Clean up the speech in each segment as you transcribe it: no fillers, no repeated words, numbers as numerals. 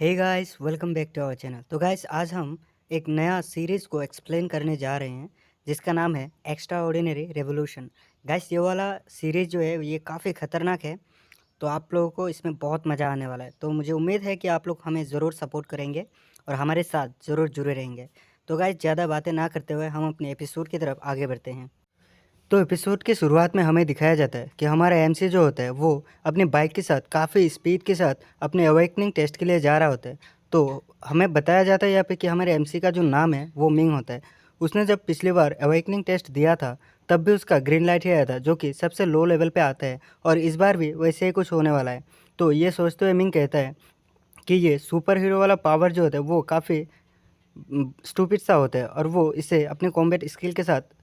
Hey guys welcome back to our channel. तो guys आज हम एक नया सीरीज़ को एक्सप्लेन करने जा रहे हैं जिसका नाम है एक्स्ट्रा ऑर्डिनरी रेवोल्यूशन। गाइस ये वाला सीरीज़ जो है ये काफ़ी ख़तरनाक है, तो आप लोगों को इसमें बहुत मज़ा आने वाला है। तो मुझे उम्मीद है कि आप लोग हमें ज़रूर सपोर्ट करेंगे और हमारे साथ ज़रूर जुड़े रहेंगे। तो गाइस ज़्यादा बातें ना करते हुए हम अपने एपिसोड की तरफ आगे बढ़ते हैं। तो एपिसोड की शुरुआत में हमें दिखाया जाता है कि हमारा एमसी जो होता है वो अपनी बाइक के साथ काफ़ी स्पीड के साथ अपने अवेकनिंग टेस्ट के लिए जा रहा होता है। तो हमें बताया जाता है यहाँ पे कि हमारे एमसी का जो नाम है वो मिंग होता है। उसने जब पिछली बार अवेकनिंग टेस्ट दिया था तब भी उसका ग्रीन लाइट ही आया था, जो कि सबसे लो लेवल पे आता है, और इस बार भी वैसे ही कुछ होने वाला है। तो ये सोचते हुए मिंग कहता है कि ये सुपर हीरो वाला पावर जो होता है वो काफ़ी स्टूपिड सा होता है और वो इसे अपने कॉम्बैट स्किल के साथ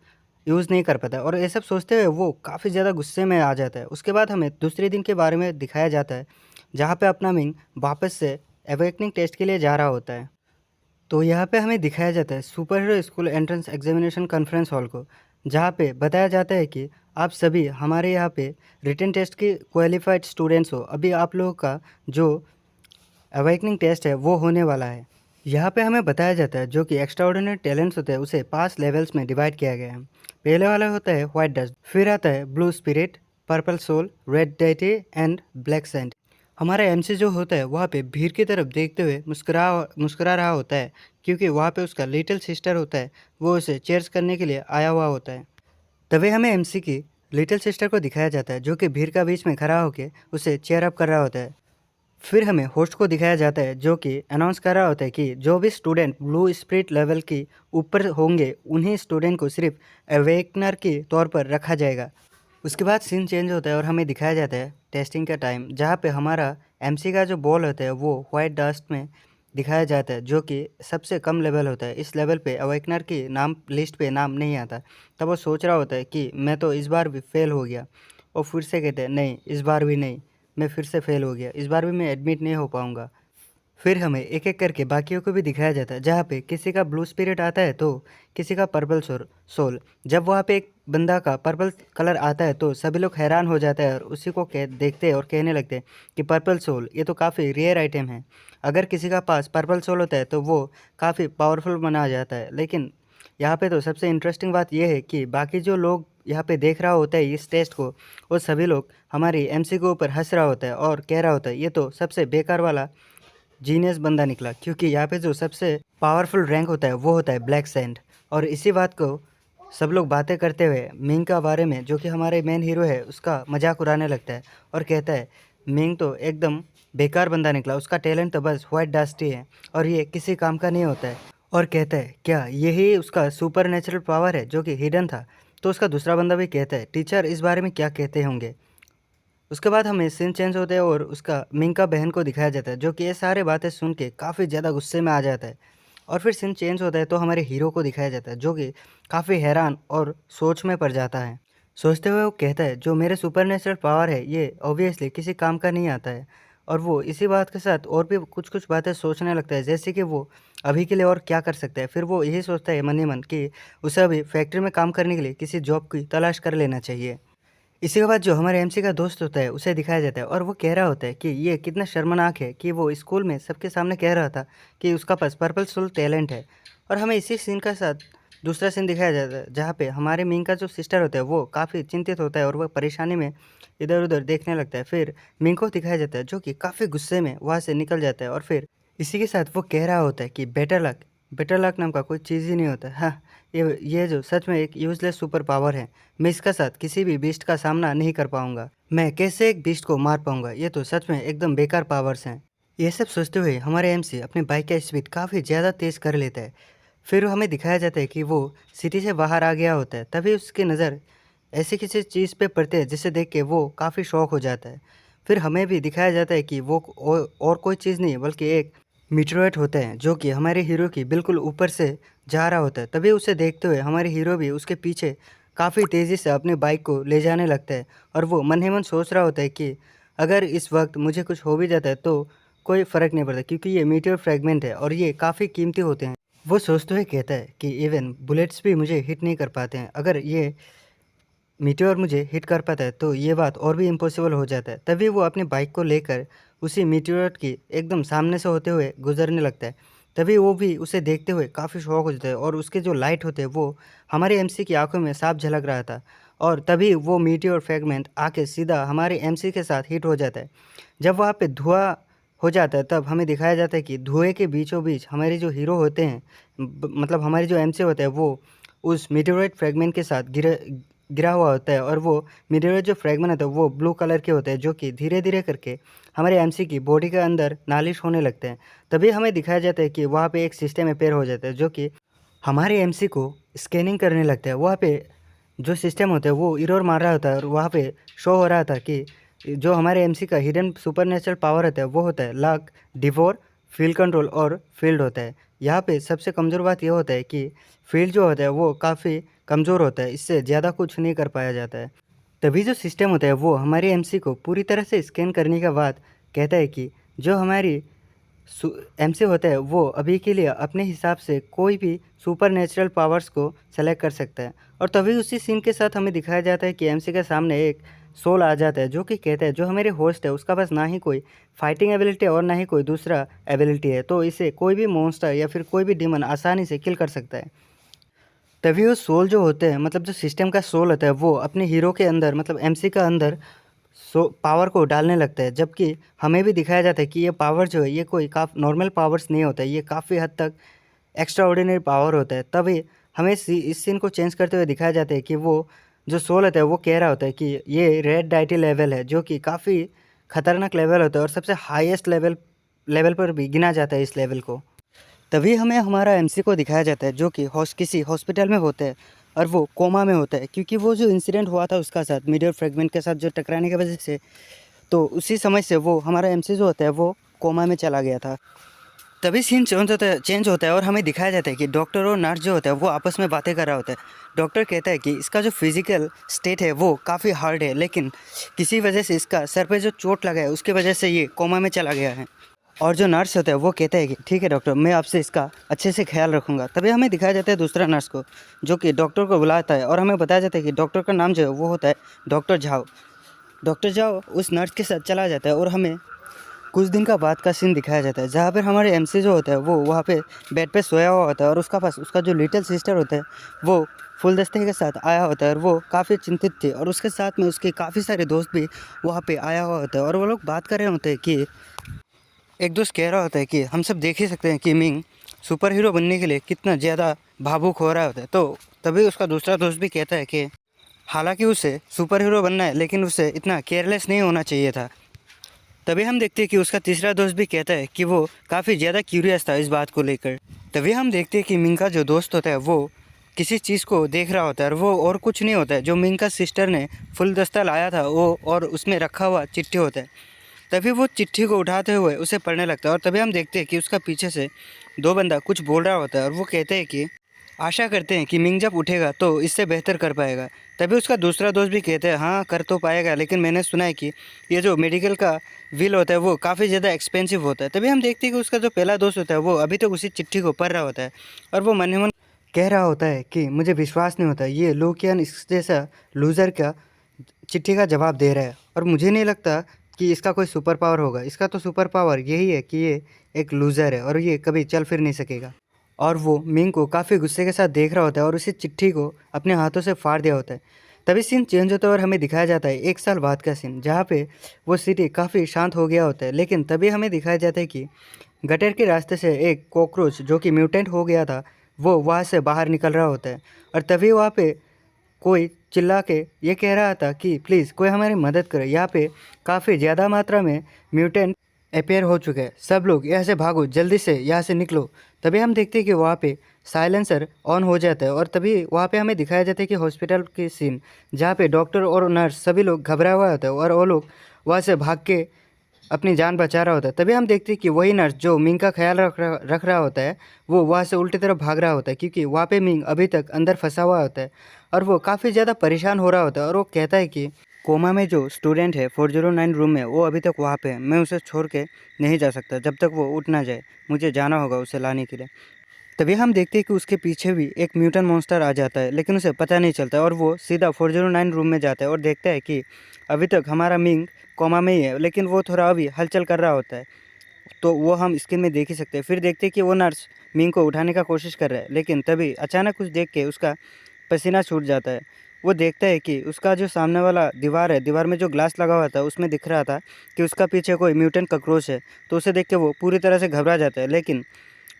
यूज़ नहीं कर पाता है, और ये सब सोचते हुए वो काफ़ी ज़्यादा गुस्से में आ जाता है। उसके बाद हमें दूसरे दिन के बारे में दिखाया जाता है जहाँ पे अपना मिंग वापस से अवेकनिंग टेस्ट के लिए जा रहा होता है। तो यहाँ पे हमें दिखाया जाता है super hero school entrance examination conference hall को, जहाँ पे बताया जाता है कि आप सभी हमारे यहाँ पे रिटन टेस्ट के क्वालिफाइड स्टूडेंट्स हो। अभी आप लोगों का जो अवेकनिंग टेस्ट है वो होने वाला है। यहाँ पे हमें बताया जाता है जो कि एक्स्ट्रा ऑर्डिनरी टैलेंट्स होते हैं उसे 5 लेवल्स में डिवाइड किया गया है। पहले वाला होता है वाइट डस्ट, फिर आता है blue spirit, purple soul, red deity and black saint. हमारा एमसी जो होता है वहाँ पे भीड़ की तरफ देखते हुए मुस्कुरा रहा होता है, क्योंकि वहाँ पे उसका लिटिल सिस्टर होता है, वो उसे चेयर्स करने के लिए आया हुआ होता है। तभी हमें एमसी की लिटिल सिस्टर को दिखाया जाता है जो कि भीड़ का बीच में खड़ा होकर उसे चेयर अप कर रहा होता है। फिर हमें होस्ट को दिखाया जाता है जो कि अनाउंस कर रहा होता है कि जो भी स्टूडेंट ब्लू स्पिरिट लेवल की ऊपर होंगे उन्हीं स्टूडेंट को सिर्फ अवेकनर के तौर पर रखा जाएगा। उसके बाद सीन चेंज होता है और हमें दिखाया जाता है टेस्टिंग का टाइम, जहाँ पे हमारा एमसी का जो बॉल होता है वो वाइट डस्ट में दिखाया जाता है, जो कि सबसे कम लेवल होता है। इस लेवल पे अवेकनर की नाम लिस्ट पे नाम नहीं आता। तब वो सोच रहा होता है कि मैं तो इस बार भी फेल हो गया, और फिर से कहते हैं नहीं इस बार भी नहीं, मैं फिर से फेल हो गया, इस बार भी मैं एडमिट नहीं हो पाऊँगा। फिर हमें एक-एक करके बाकियों को भी दिखाया जाता है, जहाँ पे किसी का ब्लू स्पिरिट आता है तो किसी का पर्पल सोल। जब वहाँ पे एक बंदा का पर्पल कलर आता है तो सभी लोग हैरान हो जाते हैं और उसी को देखते हैं और कहने लगते हैं कि पर्पल सोल ये तो काफ़ी रेयर आइटम है। अगर किसी का पास पर्पल सोल होता है तो वो काफ़ी पावरफुल माना जाता है। लेकिन यहाँ पे तो सबसे इंटरेस्टिंग बात यह है कि बाकी जो लोग यहाँ पे देख रहा होता है इस टेस्ट को, वो सभी लोग हमारी एमसी के ऊपर हंस रहा होता है और कह रहा होता है ये तो सबसे बेकार वाला जीनियस बंदा निकला, क्योंकि यहाँ पे जो सबसे पावरफुल रैंक होता है वो होता है ब्लैक सैंड। और इसी बात को सब लोग बातें करते हुए मिंग का बारे में, जो कि हमारे मेन हीरो है, उसका मजाक उड़ाने लगता है और कहता है मिंग तो एकदम बेकार बंदा निकला, उसका टैलेंट तो बस वाइट डस्ट ही है और ये किसी काम का नहीं होता है। और कहता है क्या यही उसका सुपर नेचुरल पावर है जो कि हिडन था। तो उसका दूसरा बंदा भी कहता है टीचर इस बारे में क्या कहते होंगे। उसके बाद हमें सीन चेंज होते हैं और उसका मिंका बहन को दिखाया जाता है, जो कि ये सारे बातें सुन के काफ़ी ज़्यादा गुस्से में आ जाता है। और फिर सीन चेंज होता है तो हमारे हीरो को दिखाया जाता है जो कि काफ़ी हैरान और सोच में पड़ जाता है। सोचते हुए वो कहता है जो मेरे सुपरनेचुरल पावर है ये ऑब्वियसली किसी काम का नहीं आता है। और वो इसी बात के साथ और भी कुछ कुछ बातें सोचने लगता है, जैसे कि वो अभी के लिए और क्या कर सकता है। फिर वो यही सोचता है मन ही मन कि उसे अभी फैक्ट्री में काम करने के लिए किसी जॉब की तलाश कर लेना चाहिए। इसी के बाद जो हमारे एमसी का दोस्त होता है उसे दिखाया जाता है और वो कह रहा होता है कि ये कितना शर्मनाक है कि वो स्कूल में सबके सामने कह रहा था कि उसका पास पर्पल सोल टैलेंट है। और हमें इसी सीन का साथ दूसरा सीन दिखाया जाता है जहाँ पे हमारे मिंग का जो सिस्टर होता है वो काफ़ी चिंतित होता है और वह परेशानी में इधर उधर देखने लगता है। फिर मिंग को दिखाया जाता है जो कि काफ़ी गुस्से में वहाँ से निकल जाता है और फिर इसी के साथ वो कह रहा होता है कि बेटर लक नाम का कोई चीज़ ही नहीं होता। हाँ, ये जो सच में एक यूजलेस सुपर पावर है, मैं इसका साथ किसी भी बीस्ट का सामना नहीं कर पाऊंगा। मैं कैसे एक बीस्ट को मार पाऊंगा, ये तो सच में एकदम बेकार पावर्स हैं। ये सब सोचते हुए हमारे एमसी अपने बाइक का स्पीड काफ़ी ज़्यादा तेज़ कर लेता है। फिर हमें दिखाया जाता है कि वो सिटी से बाहर आ गया होता है, तभी उसकी नज़र ऐसी किसी चीज़ पे पड़ती है जिसे देख के वो काफ़ी शॉक हो जाता है। फिर हमें भी दिखाया जाता है कि वो और कोई चीज़ नहीं बल्कि एक मीटरॉइड होता है जो कि हमारे हीरो की बिल्कुल ऊपर से जा रहा होता है। तभी उसे देखते हुए हमारे हीरो भी उसके पीछे काफ़ी तेज़ी से अपनी बाइक को ले जाने लगता है और वो मन ही मन सोच रहा होता है कि अगर इस वक्त मुझे कुछ हो भी जाता है तो कोई फ़र्क नहीं पड़ता, क्योंकि ये मीटियोर फ्रैगमेंट है और ये काफ़ी कीमती होते हैं। वो सोचते हुए कहता है कि इवन बुलेट्स भी मुझे हिट नहीं कर पाते हैं। अगर ये मीटियोर मुझे हिट कर पाता है तो ये बात और भी इम्पॉसिबल हो जाता है। तभी वो अपनी बाइक को लेकर उसी मीटियोर की एकदम सामने से होते हुए गुजरने लगता है। तभी वो भी उसे देखते हुए काफ़ी शॉक हो जाता है और उसके जो लाइट होते हैं वो हमारे एमसी की आंखों में साफ झलक रहा था। और तभी वो मीटियोर फ्रेगमेंट आके सीधा हमारे एमसी के साथ हिट हो जाता है। जब वहाँ पे धुआं हो जाता है तब हमें दिखाया जाता है कि धुएं के बीचों बीच हमारे जो हीरो होते हैं, मतलब हमारे जो एमसी होते हैं, वो उस मीटियोराइट फ्रेगमेंट के साथ गिरा हुआ होता है। और वो मीटियोराइट जो फ्रेगमेंट होता है वो ब्लू कलर के होते हैं, जो कि धीरे धीरे करके हमारे एमसी की बॉडी के अंदर नालिश होने लगते हैं। तभी हमें दिखाया जाता है कि वहाँ पे एक सिस्टम रिपेयर हो जाता है जो कि हमारे एमसी को स्कैनिंग करने लगता है। वहाँ पे जो सिस्टम होता है वो एरर मार रहा होता है और वहाँ पे शो हो रहा था कि जो हमारे एमसी का हिडन सुपरनेचुरल पावर होता है वो होता है लक, डिवोर, फील्ड कंट्रोल और फील्ड होता है। यहाँ पे सबसे कमज़ोर बात यह होता है कि फील्ड जो होता है वो काफ़ी कमज़ोर होता है, इससे ज़्यादा कुछ नहीं कर पाया जाता है। तभी जो सिस्टम होता है वो हमारे एमसी को पूरी तरह से स्कैन करने के बाद कहता है कि जो हमारी एमसी होता है वो अभी के लिए अपने हिसाब से कोई भी सुपर नेचुरल पावर्स को सेलेक्ट कर सकता है। और तभी उसी सीन के साथ हमें दिखाया जाता है कि एमसी के सामने एक सोल आ जाता है जो कि कहता है जो हमारे होस्ट है उसका पास ना ही कोई फाइटिंग एबिलिटी और ना ही कोई दूसरा एबिलिटी है, तो इसे कोई भी मॉन्स्टर या फिर कोई भी डिमन आसानी से किल कर सकता है। तभी वो सोल जो होते हैं, मतलब जो सिस्टम का सोल होता है, वो अपने हीरो के अंदर मतलब एमसी का अंदर पावर को डालने लगता है। जबकि हमें भी दिखाया जाता है कि ये पावर जो है ये कोई नॉर्मल पावर्स नहीं होता है, ये काफ़ी हद तक एक्स्ट्रा ऑर्डिनरी पावर होता है। तभी हमें इस सीन को चेंज करते हुए दिखाया जाता है कि वो जो सोल होता है वो कह रहा होता है कि ये रेड डाइटी लेवल है जो कि काफ़ी खतरनाक लेवल होता है और सबसे हाईएस्ट लेवल पर भी गिना जाता है इस लेवल को। तभी हमें हमारा एमसी को दिखाया जाता है जो कि किसी हॉस्पिटल में होता है और वो कोमा में होता है, क्योंकि वो जो इंसिडेंट हुआ था उसका साथ मीडियर फ्रेगमेंट के साथ जो टकराने की वजह से, तो उसी समय से वो हमारा एमसी जो होता है वो कोमा में चला गया था। तभी सीन चेंज होता है और हमें दिखाया जाता है कि डॉक्टर और नर्स जो होता है वो आपस में बातें कर रहा होता है। डॉक्टर कहता है कि इसका जो फिजिकल स्टेट है वो काफ़ी हार्ड है, लेकिन किसी वजह से इसका सर पे जो चोट लगा है उसकी वजह से ये कोमा में चला गया है। और जो नर्स होता है वो कहता है कि ठीक है डॉक्टर, मैं आपसे इसका अच्छे से ख्याल रखूँगा। तभी हमें दिखाया जाता है दूसरा नर्स को जो कि डॉक्टर को बुलाता है और हमें बताया जाता है कि डॉक्टर का नाम जो है वो होता है डॉक्टर झाओ। डॉक्टर झाओ उस नर्स के साथ चला जाता है और हमें कुछ दिन का बाद का सीन दिखाया जाता है जहाँ पर हमारे एमसी जो होता है वो वहाँ पे बेड पे सोया हुआ होता है और उसका पास उसका जो लिटिल सिस्टर होता है वो फुल दस्ते के साथ आया होता है और वो काफ़ी चिंतित थे और उसके साथ में उसके काफ़ी सारे दोस्त भी वहाँ पे आया हुआ होता है और वो लोग बात कर रहे होते हैं कि एक दोस्त कह रहा होता है कि हम सब देख ही सकते हैं कि मिंग सुपर हीरो बनने के लिए कितना ज़्यादा भावुक हो रहा होता है। तो तभी उसका दूसरा दोस्त भी कहता है कि हालांकि उसे सुपर हीरो बनना है लेकिन उसे इतना केयरलेस नहीं होना चाहिए था। तभी हम देखते हैं कि उसका तीसरा दोस्त भी कहता है कि वो काफ़ी ज़्यादा क्यूरियस था इस बात को लेकर। तभी हम देखते हैं कि मिंग का जो दोस्त होता है वो किसी चीज़ को देख रहा होता है और वो और कुछ नहीं होता है, जो मिंग का सिस्टर ने फुल दस्ता लाया था वो और उसमें रखा हुआ चिट्ठी होता है। तभी वो चिट्ठी को उठाते हुए उसे पढ़ने लगता है और तभी हम देखते हैं कि उसका पीछे से दो बंदा कुछ बोल रहा होता है और वो कहते हैं कि आशा करते हैं कि मिंग जब उठेगा तो इससे बेहतर कर पाएगा। तभी उसका दूसरा दोस्त भी कहते हैं हाँ कर तो पाएगा, लेकिन मैंने सुना है कि ये जो मेडिकल का बिल होता है वो काफ़ी ज़्यादा एक्सपेंसिव होता है। तभी हम देखते हैं कि उसका जो पहला दोस्त होता है वो अभी तक उसी चिट्ठी को पढ़ रहा होता है और वो मन ही मन कह रहा होता है कि मुझे विश्वास नहीं होता ये लोकियन इस जैसा लूज़र का चिट्ठी का जवाब दे रहा है और मुझे नहीं लगता कि इसका कोई सुपर पावर होगा। इसका तो सुपर पावर यही है कि ये एक लूज़र है और ये कभी चल फिर नहीं सकेगा। और वो मिंग को काफ़ी गुस्से के साथ देख रहा होता है और उसी चिट्ठी को अपने हाथों से फाड़ दिया होता है। तभी सीन चेंज होता है और हमें दिखाया जाता है 1 साल बाद का सीन, जहाँ पे वो सिटी काफ़ी शांत हो गया होता है। लेकिन तभी हमें दिखाया जाता है कि गटर के रास्ते से एक कॉकरोच जो कि म्यूटेंट हो गया था वो वहाँ से बाहर निकल रहा होता है। और तभी वहाँ पे कोई चिल्ला के ये कह रहा था कि प्लीज़ कोई हमारी मदद करे, यहाँ पे काफ़ी ज़्यादा मात्रा में म्यूटेंट अपेयर हो चुके हैं, सब लोग यहाँ से भागो, जल्दी से यहाँ से निकलो। तभी हम देखते हैं कि वहाँ पे साइलेंसर ऑन हो जाता है और तभी वहाँ पे हमें दिखाया जाता है कि हॉस्पिटल की सीन, जहाँ पे डॉक्टर और नर्स सभी लोग घबराए हुए होते हैं और वो लोग वहाँ से भाग के अपनी जान बचा रहा होता है। तभी हम देखते हैं कि वही नर्स जो मिंग का ख्याल रख रहा होता है वो वहाँ से उल्टी तरफ भाग रहा होता है, क्योंकि वहाँ पे मिंग अभी तक अंदर फंसा हुआ होता है और वो काफ़ी ज़्यादा परेशान हो रहा होता है। और वो कहता है कि कोमा में जो स्टूडेंट है 409 रूम में वो अभी तक वहाँ पे है, मैं उसे छोड़ के नहीं जा सकता जब तक वो उठ ना जाए, मुझे जाना होगा उसे लाने के लिए। तभी हम देखते हैं कि उसके पीछे भी एक म्यूटेंट मॉन्स्टर आ जाता है, लेकिन उसे पता नहीं चलता और वो सीधा 409 रूम में जाता है और देखता है कि अभी तक हमारा मिंग कोमा में ही है, लेकिन वो थोड़ा अभी हलचल कर रहा होता है। तो वो हम स्क्रीन में देख ही सकते हैं। फिर देखते हैं कि वो नर्स मिंग को उठाने का कोशिश कर रहा है, लेकिन तभी अचानक कुछ देख के उसका पसीना छूट जाता है। वो देखता है कि उसका जो सामने वाला दीवार है, दीवार में जो ग्लास लगा हुआ था उसमें दिख रहा था कि उसका पीछे कोई म्यूटेंट कॉकरोच है। तो उसे देख के वो पूरी तरह से घबरा जाता है, लेकिन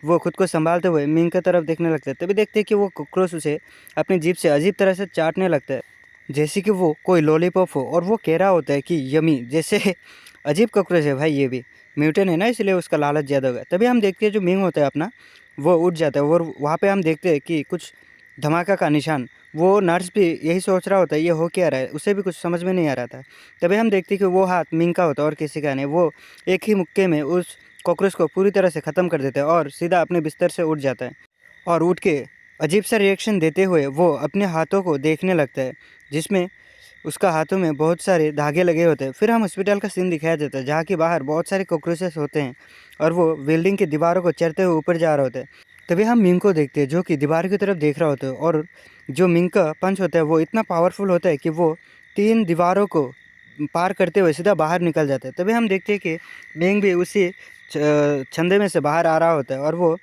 वो खुद को संभालते हुए मिंग की तरफ देखने लगता है। तभी देखते हैं कि वो कॉकरोच उसे अपनी जीभ से अजीब तरह से चाटने लगता है, जैसे कि वो कोई लॉलीपॉप हो, और वो कह रहा होता है कि यमी, जैसे अजीब कॉकरोच है भाई, ये भी म्यूटेंट है ना, इसलिए उसका लालच ज़्यादा होगा। तभी हम देखते हैं जो मिंग होता है अपना, वो उठ जाता है और वहाँ पे हम देखते हैं कि कुछ धमाका का निशान। वो नर्स भी यही सोच रहा होता है ये हो क्या रहा है, उसे भी कुछ समझ में नहीं आ रहा था। तभी हम देखते हैं कि वो हाथ मिंग का होता है और किसी का नहीं। वो एक ही मुक्के में उस कॉकरोच को पूरी तरह से ख़त्म कर देता है और सीधा अपने बिस्तर से उठ जाता है। और उठ के अजीब सा रिएक्शन देते हुए वो अपने हाथों को देखने लगता है, जिसमें उसका हाथों में बहुत सारे धागे लगे होते हैं। फिर हम हॉस्पिटल का सीन दिखाया जाता है, जहाँ कि बाहर बहुत सारे कॉकरोचेस होते हैं और वो बिल्डिंग की दीवारों को चढ़ते हुए ऊपर जा रहे होते हैं। तभी हम मिंग को देखते हैं जो कि दीवार की तरफ देख रहा होता है, और जो मिंग का पंच होता है वो इतना पावरफुल होता है कि वो 3 दीवारों को पार करते हुए सीधा बाहर निकल जाता है। तभी हम देखते हैं कि मिंग भी उसी छंदे में से बाहर आ रहा होता है और वो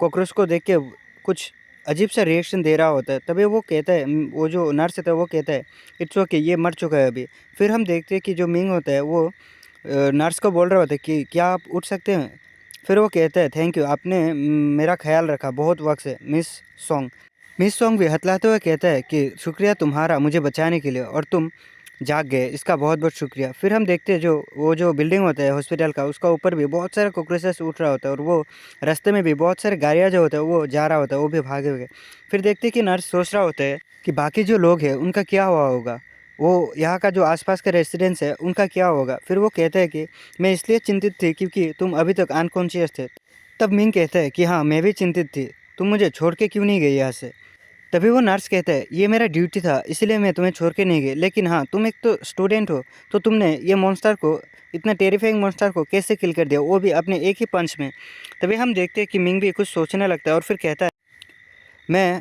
कॉकरोच को देख के कुछ अजीब सा रिएक्शन दे रहा होता है। तभी वो कहता है, वो जो नर्स होता है वो कहता है इट्स ओके, ये मर चुका है अभी। फिर हम देखते हैं कि जो मिंग होता है वो नर्स को बोल रहा होता है कि क्या आप उठ सकते हैं। फिर वो कहता है थैंक यू, आपने मेरा ख्याल रखा बहुत वक्त से मिस सॉन्ग। मिस सॉन्ग भी हतलाते हुए कहता है कि शुक्रिया तुम्हारा मुझे बचाने के लिए, और तुम जाग गए, इसका बहुत बहुत शुक्रिया। फिर हम देखते हैं जो वो जो बिल्डिंग होता है हॉस्पिटल का, उसका ऊपर भी बहुत सारे कॉकरोचेस उठ रहा होता है और वो रास्ते में भी बहुत सारे गाड़ियाँ जो होता है वो जा रहा होता है, वो भी भागे हुए। फिर देखते हैं कि नर्स सोच रहा होता है कि बाकी जो लोग हैं उनका क्या हुआ होगा, वो यहाँ का जो आसपास का रेसिडेंस है उनका क्या होगा। फिर वो कहता है कि मैं इसलिए चिंतित थी क्योंकि तुम अभी तक अनकॉन्शियस थे। तब मिंग कहता है कि हाँ मैं भी चिंतित थी, तुम मुझे छोड़ के क्यों नहीं गई यहाँ से। तभी वो नर्स कहता है ये मेरा ड्यूटी था इसलिए मैं तुम्हें छोड़ के नहीं गई, लेकिन हाँ तुम एक तो स्टूडेंट हो, तो तुमने ये मॉन्स्टर को, इतना टेरिफाइंग मॉन्स्टर को कैसे किल कर दिया, वो भी अपने एक ही पंच में। तभी हम देखते हैं कि मिंग भी कुछ सोचने लगता है और फिर कहता है मैं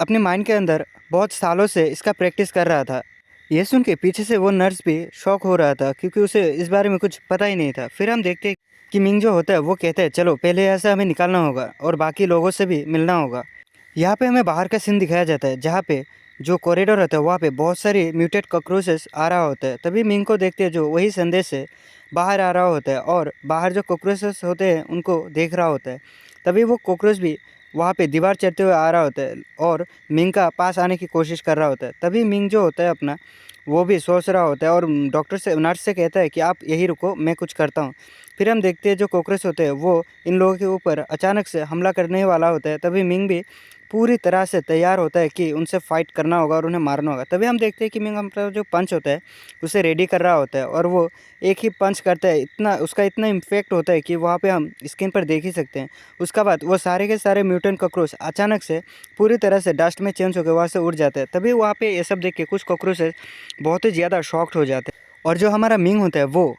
अपने माइंड के अंदर बहुत सालों से इसका प्रैक्टिस कर रहा था। ये सुन के पीछे से वो नर्स भी शॉक हो रहा था क्योंकि उसे इस बारे में कुछ पता ही नहीं था। फिर हम देखते हैं कि मिंग जो होता है वो कहता है चलो पहले यहाँ से हमें निकालना होगा और बाकी लोगों से भी मिलना होगा। यहाँ पे हमें बाहर का सीन दिखाया जाता है, जहाँ पे जो कॉरिडोर होता है वहाँ पे बहुत सारी म्यूटेड कॉकरोचेस आ रहा होता है। तभी मिंग को देखते हैं जो वही संदेश से बाहर आ रहा होता है और बाहर जो कॉकरोचेस होते हैं उनको देख रहा होता है। तभी वो कॉकरोच भी वहाँ पे दीवार चढ़ते हुए आ रहा होता है और मिंग का पास आने की कोशिश कर रहा होता है। तभी मिंग जो होता है अपना, वो भी सोच रहा होता है और डॉक्टर से, नर्स से कहता है कि आप यहीं रुको, मैं कुछ करता हूँ। फिर हम देखते हैं जो कॉकरोच होते हैं वो इन लोगों के ऊपर अचानक से हमला करने वाला होता है। तभी मिंग भी पूरी तरह से तैयार होता है कि उनसे फाइट करना होगा और उन्हें मारना होगा। तभी हम देखते हैं कि मिंग अपना जो पंच होता है उसे रेडी कर रहा होता है और वो एक ही पंच करता है, इतना उसका इतना इम्पैक्ट होता है कि वहाँ पे हम स्क्रीन पर देख ही सकते हैं। उसका बाद वो सारे के सारे म्यूटेंट कॉकरोच अचानक से पूरी तरह से डस्ट में चेंज होकर वहाँ से उड़ जाते हैं। तभी वहाँ पे ये सब देख के कुछ कॉकरोचेस बहुत ही ज़्यादा शॉक्ड हो जाते हैं और जो हमारा मिंग होता है वो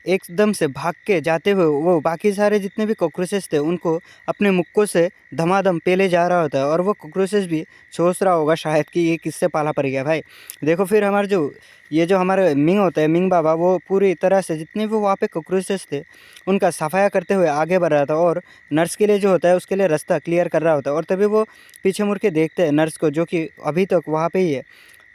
एकदम से भाग के जाते हुए वो बाकी सारे जितने भी कॉकरोचेस थे उनको अपने मुक्कों से धमाधम पेले जा रहा होता है और वो कॉकरोचेस भी सोच रहा होगा शायद कि ये किससे पाला पड़ गया भाई। देखो फिर हमारा जो ये जो हमारा मिंग होता है, मिंग बाबा, वो पूरी तरह से जितने भी वहाँ पे कॉकरोचेस थे उनका सफाया करते हुए आगे बढ़ रहा था और नर्स के लिए जो होता है उसके लिए रास्ता क्लियर कर रहा होता है। और तभी वो पीछे मुड़ के देखते हैं नर्स को, जो कि अभी तक वहाँ पे ही है।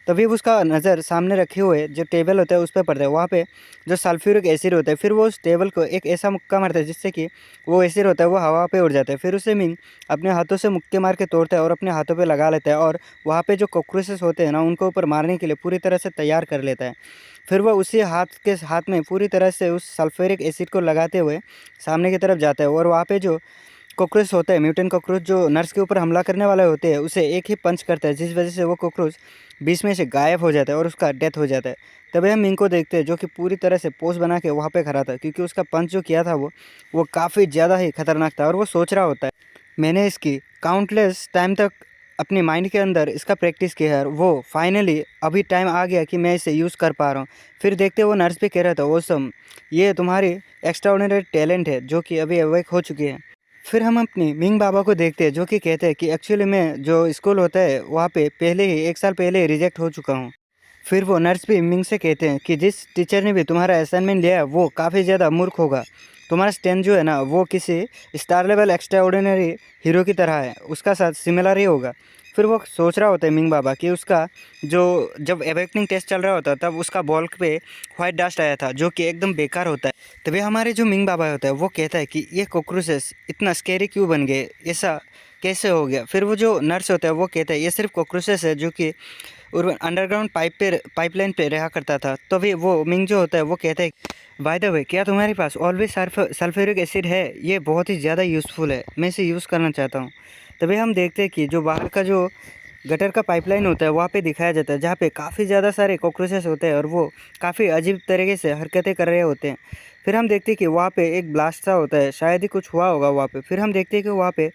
तभी उसका नज़र सामने रखे हुए जो टेबल होता है उस पर पड़ता है, वहाँ पे जो सल्फ्यूरिक एसिड होता है। फिर वो उस टेबल को एक ऐसा मुक्का मारता है जिससे कि वो एसिड होता है वो हवा पे उड़ जाता है। फिर उसे मिंग अपने हाथों से मुक्के मार के तोड़ता है और अपने हाथों पे लगा लेता है और वहाँ पे जो कॉकरोचेस होते हैं ना उनको ऊपर मारने के लिए पूरी तरह से तैयार कर लेता है। फिर वह उसी हाथ में पूरी तरह से उस सल्फ्यूरिक एसिड को लगाते हुए सामने की तरफ जाता है और वहाँ पे जो कॉकरोच होता है, म्यूटेंट कॉकरोच जो नर्स के ऊपर हमला करने वाले होते हैं, उसे एक ही पंच करता है जिस वजह से वो कॉकरोच बीच में से गायब हो जाता है और उसका डेथ हो जाता है। तभी हम मिंग को देखते हैं जो कि पूरी तरह से पोज बना के वहाँ पे खड़ा था क्योंकि उसका पंच जो किया था वो काफ़ी ज़्यादा ही खतरनाक था और वो सोच रहा होता है मैंने इसकी काउंटलेस टाइम तक अपने माइंड के अंदर इसका प्रैक्टिस किया है, वो फाइनली अभी टाइम आ गया कि मैं इसे यूज़ कर पा रहा हूँ। फिर देखते वो नर्स भी कह रहा था ऑसम, ये तुम्हारी एक्स्ट्राऑर्डिनरी टैलेंट है जो कि अभी अवेक हो चुकी है। फिर हम अपनी मिंग बाबा को देखते हैं जो कि कहते हैं कि एक्चुअली मैं जो स्कूल होता है वहाँ पे पहले ही 1 साल पहले रिजेक्ट हो चुका हूँ। फिर वो नर्स भी मिंग से कहते हैं कि जिस टीचर ने भी तुम्हारा असाइनमेंट लिया है वो काफ़ी ज़्यादा मूर्ख होगा। तुम्हारा स्टैंड जो है ना वो किसी star level extra ordinary hero की तरह है, उसका साथ सिमिलर ही होगा। फिर वो सोच रहा होता है मिंग बाबा कि उसका जो जब अवेकनिंग टेस्ट चल रहा होता है तब उसका बॉल पे वाइट डस्ट आया था जो कि एकदम बेकार होता है। तभी हमारे जो मिंग बाबा होता है वो कहता है कि ये कॉकरोचेस इतना स्केरी क्यों बन गए, ऐसा कैसे हो गया। फिर वो जो नर्स होता है वो कहता है ये सिर्फ कॉकरोचेस है जो कि और अंडरग्राउंड पाइपलाइन पे रहा करता था। तभी वो मिंग जो होता है वो कहता है बाय द वे क्या तुम्हारे पास ऑलवेज सल्फ्यूरिक एसिड है, ये बहुत ही ज़्यादा यूज़फुल है, मैं इसे यूज़ करना चाहता हूँ। तभी हम देखते हैं कि जो बाहर का जो गटर का पाइपलाइन होता है वहाँ पे दिखाया जाता है जहाँ पे काफ़ी ज़्यादा सारे कॉकरोचेस होते हैं और वो काफ़ी अजीब तरीके से हरकतें कर रहे होते हैं। फिर हम देखते हैं कि वहाँ पे एक ब्लास्ट सा होता है, शायद ही कुछ हुआ होगा वहाँ पे। फिर हम देखते हैं कि वहाँ पे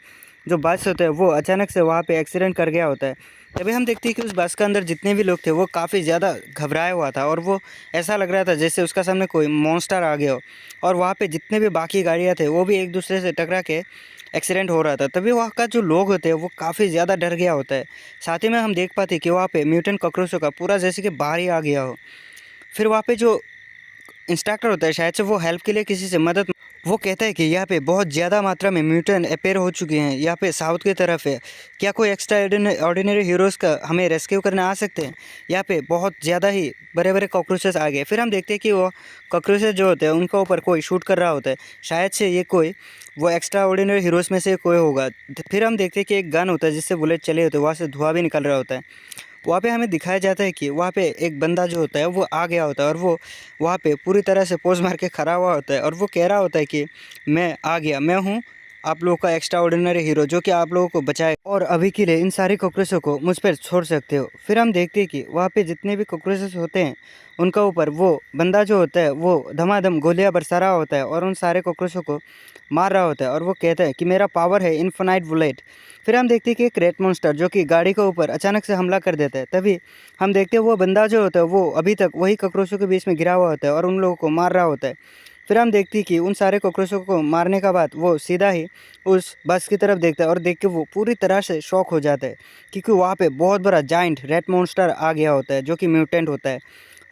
जो बस होता है वो अचानक से वहाँ पे एक्सीडेंट कर गया होता है। तभी हम देखते हैं कि उस बस के अंदर जितने भी लोग थे वो काफ़ी ज़्यादा घबराया हुआ था और वो ऐसा लग रहा था जैसे उसका सामने कोई मॉन्स्टर आ गया हो। और वहाँ पे जितने भी बाकी गाड़ियाँ थे वो भी एक दूसरे से टकरा के एक्सीडेंट हो रहा था। तभी वहाँ का जो लोग होते हैं वो काफ़ी ज़्यादा डर गया होता है। साथ ही में हम देख पाते कि वहाँ पे म्यूटेंट कॉकरोचों का पूरा जैसे कि बाहर ही आ गया हो। फिर वहाँ पे जो इंस्ट्रक्टर होता है शायद से वो हेल्प के लिए किसी से मदद, वो कहता है कि यहाँ पे बहुत ज़्यादा मात्रा में म्यूटेंट अपेयर हो चुके हैं, यहाँ पे साउथ की तरफ है, क्या कोई एक्स्ट्रा ऑर्डिनरी हीरोज़ का हमें रेस्क्यू करने आ सकते हैं। यहाँ पे बहुत ज़्यादा ही बड़े बड़े कॉकरोचेस आ गए। फिर हम देखते हैं कि वो कॉकरोचेस जो होते हैं उनके ऊपर कोई शूट कर रहा होता है, शायद से ये कोई वो एक्स्ट्रा ऑर्डिनरी हीरोज़ में से कोई होगा। फिर हम देखते हैं कि एक गन होता है जिससे बुलेट चले होते हैं, वहाँ से धुआं भी निकल रहा होता है। वहाँ पे हमें दिखाया जाता है कि वहाँ पे एक बंदा जो होता है वो आ गया होता है और वो वहाँ पे पूरी तरह से पोज मार के खड़ा हुआ होता है और वो कह रहा होता है कि मैं आ गया, मैं हूँ आप लोगों का एक्स्ट्रा ऑर्डिनरी हीरो जो कि आप लोगों को बचाए और अभी के लिए इन सारे कॉकरोचों को मुझ पर छोड़ सकते हो। फिर हम देखते हैं कि वहाँ पे जितने भी कॉकरोचेस होते हैं उनका ऊपर वो बंदा जो होता है वो धमाधम गोलियां बरसा रहा होता है और उन सारे कॉकरोचों को मार रहा होता है और वो कहता है कि मेरा पावर है इन्फिनाइट बुलेट। फिर हम देखते हैं कि एक रेड मॉन्स्टर जो कि गाड़ी के ऊपर अचानक से हमला कर देता है। तभी हम देखते हैं वो बंदा जो होता है वो अभी तक वही कॉकरोचों के बीच में गिरा हुआ होता है और उन लोगों को मार रहा होता है। फिर हम देखते हैं कि उन सारे कॉकरोचों को मारने का बाद वो सीधा ही उस बस की तरफ देखता है और देख के वो पूरी तरह से शॉक हो जाता है क्योंकि वहाँ पे बहुत बड़ा जाइंट रेड मॉन्स्टर आ गया होता है जो कि म्यूटेंट होता है।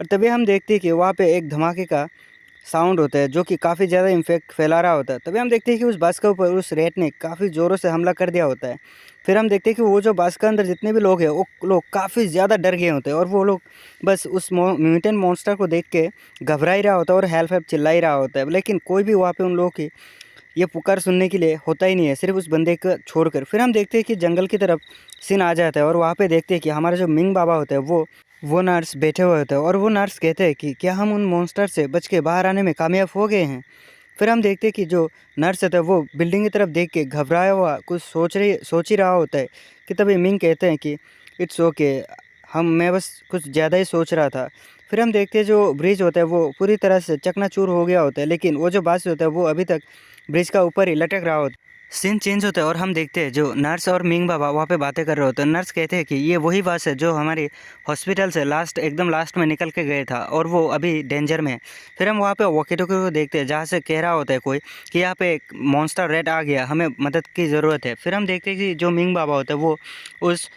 और तभी हम देखते हैं कि वहाँ पे एक धमाके का साउंड होता है जो कि काफ़ी ज़्यादा इम्फेक्ट फैला रहा होता है। तभी हम देखते हैं कि उस बस के ऊपर उस रेट ने काफ़ी ज़ोरों से हमला कर दिया होता है। फिर हम देखते हैं कि वो जो बस के अंदर जितने भी लोग हैं वो लोग काफ़ी ज़्यादा डर गए होते हैं और वो लोग बस उस म्यूटेंट मॉन्स्टर को देख के घबरा ही रहा होता है और हेल्प हेल्प चिल्ला ही रहा होता है, लेकिन कोई भी वहाँ पे उन लोगों की ये पुकार सुनने के लिए होता ही नहीं है, सिर्फ उस बंदे को छोड़कर। फिर हम देखते हैं कि जंगल की तरफ सीन आ जाता है और वहाँ पे देखते हैं कि हमारा जो मिंग बाबा होता है वो नर्स बैठे हुए होते हैं और वो नर्स कहते हैं कि क्या हम उन मॉन्स्टर से बच के बाहर आने में कामयाब हो गए हैं। फिर हम देखते हैं कि जो नर्स होता है वो बिल्डिंग की तरफ देख के घबराया हुआ कुछ सोच ही रहा होता है कि तभी मिंग कहते हैं कि इट्स ओके, मैं बस कुछ ज़्यादा ही सोच रहा था। फिर हम देखते हैं जो ब्रिज होता है वो पूरी तरह से चकनाचूर हो गया होता है, लेकिन वो जो बास होता है वो अभी तक ब्रिज का ऊपर ही लटक रहा होता है। सीन चेंज होता है और हम देखते हैं जो नर्स और मिंग बाबा वहाँ पे बातें कर रहे होते हैं। नर्स कहते हैं कि ये वही बस है जो हमारी हॉस्पिटल से एकदम लास्ट में निकल के गए था और वो अभी डेंजर में है। फिर हम वहाँ पे वॉकी टॉकी को देखते हैं जहाँ से कह रहा होता है कोई कि यहाँ पे एक मॉन्स्टर रेड आ गया, हमें मदद की ज़रूरत है। फिर हम देखते हैं कि जो मिंग बाबा होता है वो उस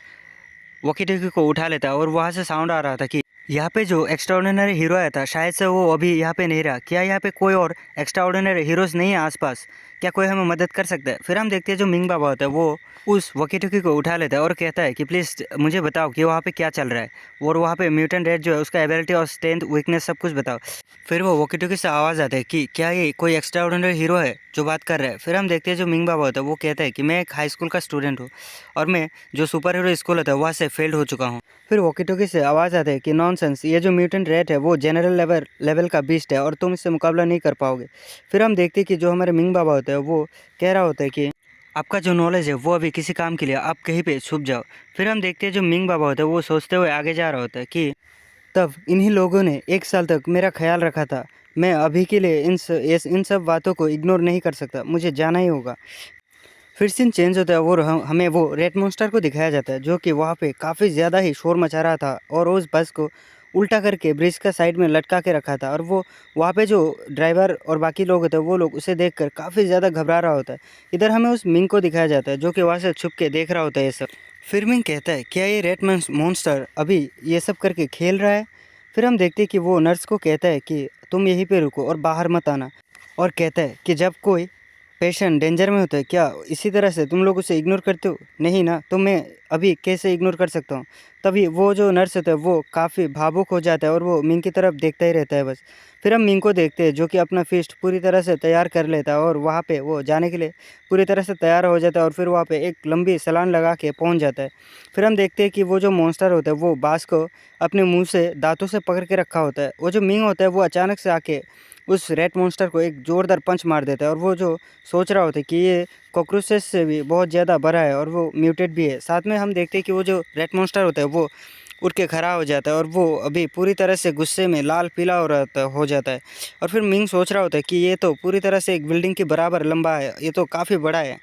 वॉकी टॉकी को उठा लेता है और वहाँ से साउंड आ रहा था कि यहाँ पे जो एक्स्ट्रा ऑर्डिनरी हीरो आया था शायद से वो अभी यहाँ पे नहीं रहा, क्या यहाँ पे कोई और एक्स्ट्रा ऑर्डिनरी हीरोज़ नहीं है आसपास, क्या कोई हमें मदद कर सकता है। फिर हम देखते हैं जो मिंग बाबा होता है वो उस वॉकी टॉकी को उठा लेता है और कहता है कि प्लीज़ मुझे बताओ कि वहाँ पे क्या चल रहा है और वहाँ पे म्यूटेंट रेड जो है उसका एबिलिटी और स्ट्रेंथ वीकनेस सब कुछ बताओ। फिर वो वॉकी टॉकी से आवाज़ आता है कि क्या ये कोई एक्स्ट्रा ऑर्डिनरी हीरो है जो बात कर रहा है। फिर हम देखते हैं जो मिंग बाबा होता है वो कहता है कि मैं एक हाई स्कूल का स्टूडेंट हूँ और मैं जो सुपर हीरो स्कूल होता है वहाँ से फेल्ड हो चुका हूँ। फिर वॉकी टॉकी से आवाज़ आता है कि नॉनसेंस, ये जो म्यूटेंट रेड है वो जनरल लेवल का बीस्ट है और तुम इससे मुकाबला नहीं कर पाओगे। फिर हम देखते हैं कि जो हमारे मिंग बाबा होते हैं वो कह रहा होता है कि आपका जो नॉलेज है वो अभी किसी काम के लिए आप कहीं पे छुप जाओ। फिर हम देखते हैं जो मिंग बाबा होता है वो सोचते हुए आगे जा रहा होता है कि तब इन्हीं लोगों ने 1 साल तक मेरा ख्याल रखा था, मैं अभी के लिए इन सब बातों को इग्नोर नहीं कर सकता, मुझे जाना ही होगा। फिर सीन चेंज होता है और हमें वो रेड मॉन्स्टर को दिखाया जाता है जो कि वहाँ पे काफ़ी ज़्यादा ही शोर मचा रहा था और उस बस को उल्टा करके ब्रिज का साइड में लटका के रखा था। और वो वहाँ पे जो ड्राइवर और बाकी लोग होते हैं वो लोग उसे देखकर काफ़ी ज़्यादा घबरा रहा होता है। इधर हमें उस मिंग को दिखाया जाता है जो कि वहाँ से छुप के देख रहा होता है ये सब। फिर मिंग कहता है क्या ये रेड मॉन्स्टर अभी ये सब करके खेल रहा है। फिर हम देखते हैं कि वो नर्स को कहता है कि तुम यहीं पे रुको और बाहर मत आना, और कहता है कि जब कोई पेशेंट डेंजर में होता है क्या इसी तरह से तुम लोग उसे इग्नोर करते हो? नहीं ना, तो मैं अभी कैसे इग्नोर कर सकता हूँ? तभी वो जो नर्स होता है वो काफ़ी भावुक हो जाता है और वो मिंग की तरफ देखता ही रहता है बस। फिर हम मिंग को देखते हैं जो कि अपना फिस्ट पूरी तरह से तैयार कर लेता है और वहाँ पे वो जाने के लिए पूरी तरह से तैयार हो जाता है और फिर वहाँ पे एक लंबी छलांग लगा के पहुँच जाता है। फिर हम देखते हैं कि वो जो मॉन्स्टर होता है वो बाँस को अपने मुँह से दाँतों से पकड़ के रखा होता है। वो जो मिंग होता है वो अचानक से आके उस रेड मॉन्स्टर को एक ज़ोरदार पंच मार देता है और वो जो सोच रहा होता है कि ये कॉकरोचेस से भी बहुत ज़्यादा बड़ा है और वो म्यूटेट भी है। साथ में हम देखते हैं कि वो जो रेड मॉन्स्टर होता है वो उठ के खड़ा हो जाता है और वो अभी पूरी तरह से गुस्से में लाल पीला हो जाता है। और फिर मिंग सोच रहा होता है कि ये तो पूरी तरह से एक बिल्डिंग के बराबर लंबा है, ये तो काफ़ी बड़ा है।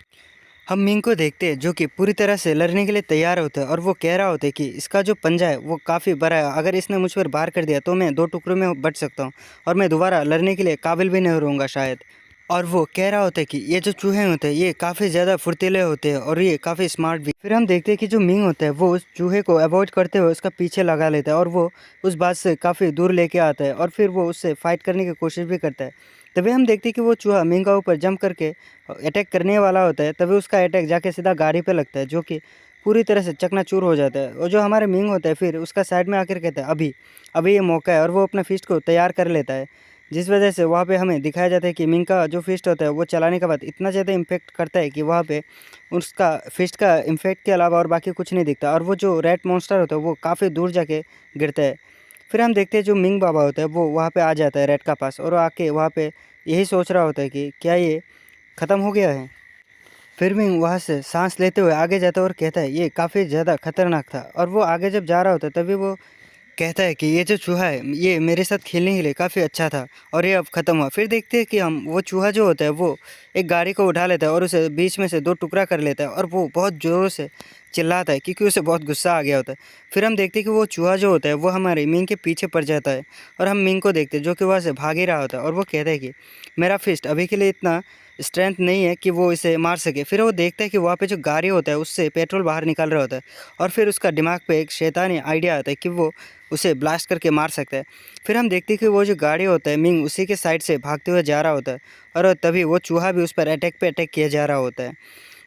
हम मिंग को देखते हैं जो कि पूरी तरह से लड़ने के लिए तैयार होता है और वो कह रहा होता है कि इसका जो पंजा है वो काफ़ी बड़ा है, अगर इसने मुझ पर वार कर दिया तो मैं 2 टुकड़ों में बट सकता हूँ और मैं दोबारा लड़ने के लिए काबिल भी नहीं रहूँगा शायद। और वो कह रहा होता है कि ये जो चूहे होते हैं ये काफ़ी ज़्यादा फुर्तीले होते हैं और ये काफ़ी स्मार्ट भी। फिर हम देखते हैं कि जो मिंग होता है वो उस चूहे को अवॉइड करते हुए उसका पीछे लगा लेता है और वो उस बात से काफ़ी दूर लेके आता है और फिर वो उससे फाइट करने की कोशिश भी करता है। तभी हम देखते हैं कि वो चूहा मिंग का ऊपर जंप करके अटैक करने वाला होता है। तभी उसका अटैक जाके सीधा गाड़ी पे लगता है जो कि पूरी तरह से चकनाचूर हो जाता है। और जो हमारे मिंग होता है फिर उसका साइड में आकर कहता है अभी अभी ये मौका है, और वो अपना फिस्ट को तैयार कर लेता है। जिस वजह से वहाँ पे हमें दिखाया जाता है कि मिंग का जो फिस्ट होता है वो चलाने के बाद इतना ज़्यादा इम्पैक्ट करता है कि वहाँ पे उसका फिस्ट का इम्पैक्ट के अलावा और बाकी कुछ नहीं दिखता और वो जो रेड मॉन्स्टर होता है वो काफ़ी दूर जाके गिरता है। फिर हम देखते हैं जो मिंग बाबा होता है वो वहाँ पे आ जाता है रेड का पास और आके वहाँ पे यही सोच रहा होता है कि क्या ये ख़त्म हो गया है। फिर मिंग वहाँ से सांस लेते हुए आगे जाता है और कहता है ये काफ़ी ज़्यादा खतरनाक था। और वो आगे जब जा रहा होता है तभी वो कहता है कि ये जो चूहा है ये मेरे साथ खेलने के लिए काफ़ी अच्छा था और ये अब ख़त्म हुआ। फिर देखते हैं कि हम वो चूहा जो होता है वो एक गाड़ी को उठा लेता है और उसे बीच में से 2 टुकड़ा कर लेता है और वो बहुत ज़ोरों से चिल्लाता है क्योंकि उसे बहुत गुस्सा आ गया होता है। फिर हम देखते हैं कि वो चूहा जो होता है वो हमारे मिंग के पीछे पड़ जाता है और हम मिंग को देखते हैं जो कि वहाँ से भाग ही रहा होता है और वो कहता है कि मेरा फिस्ट अभी के लिए इतना स्ट्रेंथ नहीं है कि वो इसे मार सके। फिर वो देखता है कि वहाँ पे जो गाड़ी होता है उससे पेट्रोल बाहर निकल रहा होता है और फिर उसका दिमाग पे एक शैतानी आइडिया आता है कि वो उसे ब्लास्ट करके मार सकता है। फिर हम देखते हैं कि वो जो गाड़ी होता है मिंग उसी के साइड से भागते हुए जा रहा होता है और तभी वो चूहा भी उस पर अटैक पे अटैक किया जा रहा होता है।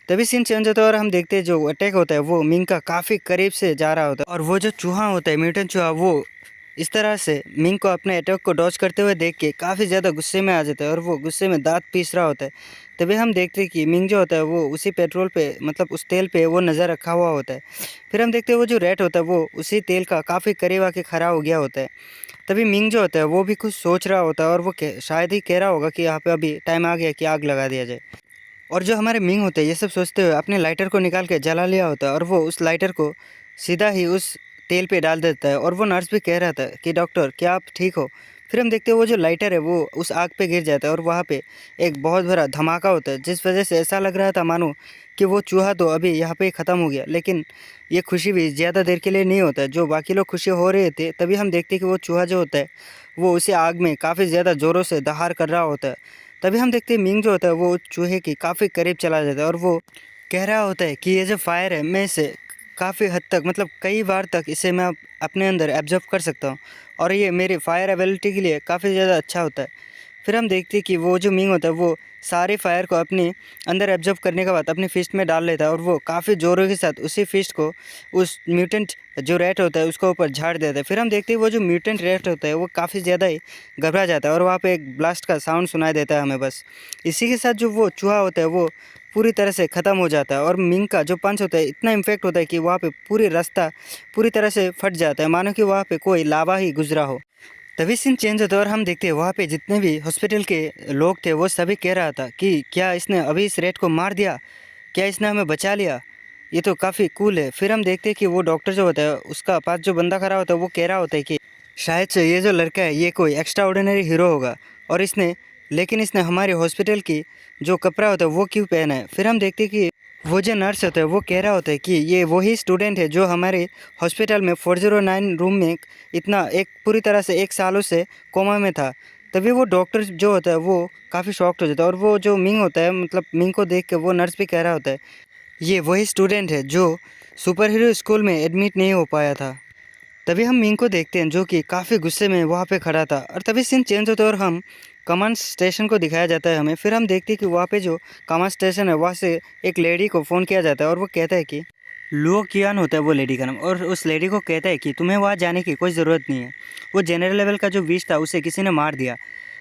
तभी सीन चेंज होता है और हम देखते हैं जो अटैक होता है वो मिंग का काफ़ी करीब से जा रहा होता है और वो जो चूहा होता है म्यूटेंट चूहा वो इस तरह से मिंग को अपने अटैक को डॉज करते हुए देख के काफ़ी ज़्यादा गुस्से में आ जाता है और वो गुस्से में दांत पीस रहा होता है। तभी हम देखते हैं कि मिंग जो होता है वो उसी पेट्रोल पे मतलब उस तेल पे वो नज़र रखा हुआ होता है। फिर हम देखते हैं वो जो रैट होता है वो उसी तेल का काफ़ी करीब आके खड़ा हो गया होता है। तभी मिंग जो होता है वो भी कुछ सोच रहा होता है और वो शायद ही कह रहा होगा कि यहाँ पे अभी टाइम आ गया कि आग लगा दिया जाए। और जो हमारे मिंग होते हैं ये सब सोचते हुए अपने लाइटर को निकाल के जला लिया होता है और वो उस लाइटर को सीधा ही उस तेल पे डाल देता है और वो नर्स भी कह रहा था कि डॉक्टर क्या आप ठीक हो। फिर हम देखते हैं वो जो लाइटर है वो उस आग पे गिर जाता है और वहाँ पे एक बहुत बड़ा धमाका होता है जिस वजह से ऐसा लग रहा था मानो कि वो चूहा तो अभी यहाँ पे ख़त्म हो गया। लेकिन ये खुशी भी ज़्यादा देर के लिए नहीं होता है, जो बाकी लोग खुशी हो रहे थे तभी हम देखते हैं कि वो चूहा जो होता है वो उसी आग में काफ़ी ज़्यादा ज़ोरों से दहाड़ कर रहा होता है। तभी हम देखते हैं मिंग जो होता है वो चूहे के काफ़ी करीब चला जाता है और वो कह रहा होता है कि ये जो फायर है मैं इसे काफ़ी हद तक मतलब कई बार तक इसे मैं अपने अंदर एब्जॉर्ब कर सकता हूँ और ये मेरी फायर एबिलिटी के लिए काफ़ी ज़्यादा अच्छा होता है। फिर हम देखते हैं कि वो जो मिंग होता है वो सारे फायर को अपने अंदर एब्जॉर्ब करने के बाद अपने फिस्ट में डाल लेता है और वो काफ़ी ज़ोरों के साथ उसी फिस्ट को उस म्यूटेंट जो रैट होता है उसके ऊपर झाड़ देता है। फिर हम देखते हैं वो जो म्यूटेंट रैट होता है वो काफ़ी ज़्यादा ही घबरा जाता है और वहाँ पे एक ब्लास्ट का साउंड सुनाई देता है हमें बस। इसी के साथ जो वो चूहा होता है वो पूरी तरह से ख़त्म हो जाता है और मिंग का जो पंच होता है इतना इम्पैक्ट होता है कि वहाँ पे पूरी रास्ता पूरी तरह से फट जाता है मानो कि वहाँ पे कोई लावा ही गुजरा हो। तभी सीन चेंज होता है और हम देखते हैं वहाँ पे जितने भी हॉस्पिटल के लोग थे वो सभी कह रहा था कि क्या इसने अभी इस रेट को मार दिया, क्या इसने हमें बचा लिया, ये तो काफ़ी कूल है। फिर हम देखते हैं कि वो डॉक्टर जो होता है उसका पास जो बंदा खड़ा होता है वो कह रहा होता है कि शायद से ये जो लड़का है ये कोई एक्स्ट्रा ऑर्डिनरी हीरो होगा और इसने हमारे हॉस्पिटल की जो कपड़ा होता है वो क्यों पहना है। फिर हम देखते हैं कि वो जो नर्स होता है वो कह रहा होता है कि ये वही स्टूडेंट है जो हमारे हॉस्पिटल में 409 रूम में इतना एक पूरी तरह से 1 सालों से कोमा में था। तभी वो डॉक्टर जो होता है वो काफ़ी शॉक्ड हो जाता है और वो जो मिंग होता है मतलब मिंग को देख के वो नर्स भी कह रहा होता है ये वही स्टूडेंट है जो सुपर हीरो स्कूल में एडमिट नहीं हो पाया था। तभी हम मिंग को देखते हैं जो कि काफ़ी गुस्से में वहाँ पे खड़ा था और तभी सीन चेंज होता है और हम कमांड स्टेशन को दिखाया जाता है हमें। फिर हम देखते हैं कि वहाँ पे जो कमांड स्टेशन है वहाँ से एक लेडी को फ़ोन किया जाता है और वो कहता है कि लुओ कियान होता है वो लेडी का नाम, और उस लेडी को कहता है कि तुम्हें वहाँ जाने की कोई ज़रूरत नहीं है, वो जनरल लेवल का जो विष था उसे किसी ने मार दिया।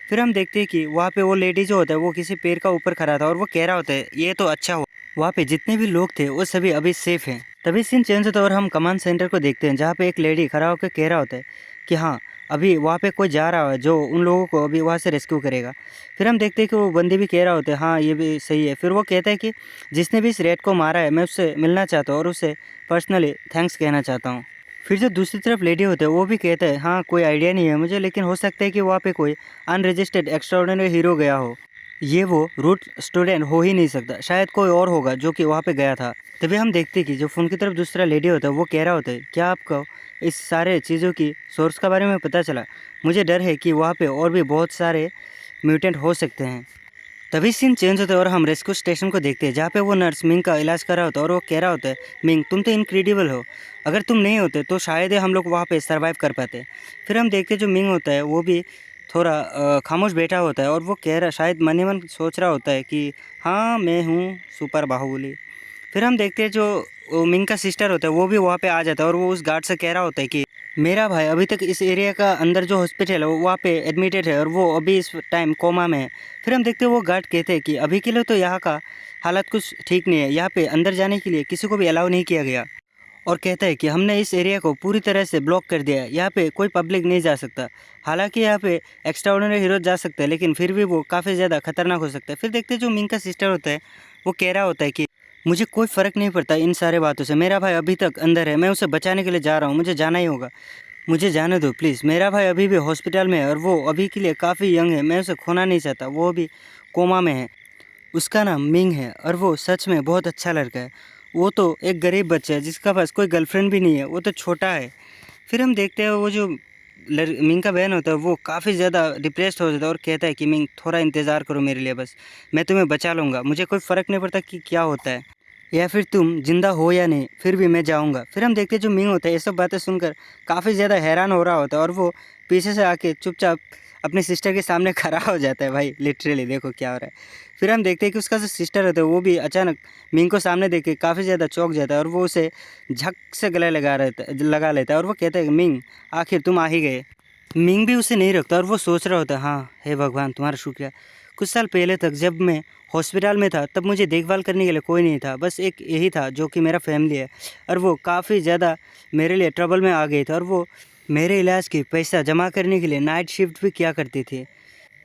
फिर हम देखते हैं कि वहाँ पे वो लेडी जो होता है वो किसी पेड़ का ऊपर खड़ा था और वो कह रहा होता है ये तो अच्छा हो, वहाँ पे जितने भी लोग थे वो सभी अभी सेफ़ हैं। तभी सीन चेंज होता है और हम कमांड सेंटर को देखते हैं जहाँ पे एक लेडी खड़ा होकर कह रहा होता है कि हाँ अभी वहाँ पे कोई जा रहा है जो उन लोगों को अभी वहाँ से रेस्क्यू करेगा। फिर हम देखते हैं कि वो बंदी भी कह रहा होता है हाँ ये भी सही है। फिर वो कहता है कि जिसने भी इस रेड को मारा है मैं उससे मिलना चाहता हूँ और उसे पर्सनली थैंक्स कहना चाहता हूँ। फिर जो दूसरी तरफ लेडी होता है वो भी कहता है हाँ कोई आइडिया नहीं है मुझे, लेकिन हो सकता है कि वहाँ पे कोई अनरजिस्टर्ड एक्स्ट्राऑर्डिनरी हीरो गया हो, ये वो रूट स्टूडेंट हो ही नहीं सकता, शायद कोई और होगा जो कि वहाँ पे गया था। तभी हम देखते हैं कि जो फ़ोन की तरफ दूसरा लेडी होता है वो कह रहा होता है क्या आपको इस सारे चीज़ों की सोर्स के बारे में पता चला? मुझे डर है कि वहाँ पे और भी बहुत सारे म्यूटेंट हो सकते हैं। तभी सीन चेंज होता है और हम रेस्क्यू स्टेशन को देखते हैं जहाँ पे वो नर्स मिंग का इलाज कर रहा होता है और वो कह रहा होता है मिंग तुम तो इनक्रेडिबल हो, अगर तुम नहीं होते तो शायद ही हम लोग वहाँ पे सर्वाइव कर पाते। फिर हम देखते हैं जो मिंग होता है वो भी थोड़ा खामोश बैठा होता है और वो कह रहा शायद मन ही मन सोच रहा होता है कि हाँ मैं हूँ सुपर बाहुबली। फिर हम देखते हैं जो वो मिंग का सिस्टर होता है वो भी वहाँ पे आ जाता है और वो उस गार्ड से कह रहा होता है कि मेरा भाई अभी तक इस एरिया का अंदर जो हॉस्पिटल है वो वहाँ पे एडमिटेड है और वो अभी इस टाइम कोमा में है। फिर हम देखते हैं वो गार्ड कहते हैं कि अभी के लिए तो यहाँ का हालत कुछ ठीक नहीं है, यहाँ पे अंदर जाने के लिए किसी को भी अलाउ नहीं किया गया, और कहता है कि हमने इस एरिया को पूरी तरह से ब्लॉक कर दिया है, यहाँ पे कोई पब्लिक नहीं जा सकता। हालांकि यहाँ पे एक्स्ट्राऑर्डिनरी हीरो जा सकते हैं लेकिन फिर भी वो काफ़ी ज़्यादा खतरनाक हो सकता है। फिर देखते हैं जो मिंग का सिस्टर होता है वो कह रहा होता है कि मुझे कोई फ़र्क नहीं पड़ता इन सारे बातों से, मेरा भाई अभी तक अंदर है, मैं उसे बचाने के लिए जा रहा हूँ, मुझे जाना ही होगा, मुझे जाने दो प्लीज़। मेरा भाई अभी भी हॉस्पिटल में है और वो अभी के लिए काफ़ी यंग है, मैं उसे खोना नहीं चाहता, वो अभी कोमा में है। उसका नाम मिंग है और वो सच में बहुत अच्छा लड़का है। वो तो एक गरीब बच्चा है जिसका पास कोई गर्लफ्रेंड भी नहीं है, वो तो छोटा है। फिर हम देखते हैं वो जो मिंग का बहन होता है वो काफ़ी ज़्यादा डिप्रेस्ड हो जाता है और कहता है कि मिंग थोड़ा इंतज़ार करो मेरे लिए, बस मैं तुम्हें बचा लूँगा, मुझे कोई फ़र्क नहीं पड़ता कि क्या होता है या फिर तुम जिंदा हो या नहीं, फिर भी मैं जाऊंगा। फिर हम देखते हैं जो मिंग होता है ये सब बातें सुनकर काफ़ी ज़्यादा हैरान हो रहा होता है और वो पीछे से आके चुपचाप अपनी सिस्टर के सामने खड़ा हो जाता है। भाई लिटरली देखो क्या हो रहा है। फिर हम देखते हैं कि उसका जो सिस्टर होता है वो भी अचानक मिंग को सामने देख के काफ़ी ज़्यादा चौंक जाता है और वो उसे झक से गले लगा लेता है और वो कहता है मिंग आखिर तुम आ ही गए। मिंग भी उसे नहीं रखता और वो सोच रहा होता है हाँ हे भगवान तुम्हारा शुक्रिया, कुछ साल पहले तक जब मैं हॉस्पिटल में था तब मुझे देखभाल करने के लिए कोई नहीं था, बस एक यही था जो कि मेरा फैमिली है, और वो काफ़ी ज़्यादा मेरे लिए ट्रबल में आ गए थे और वो मेरे इलाज की पैसा जमा करने के लिए नाइट शिफ्ट भी किया करती थी।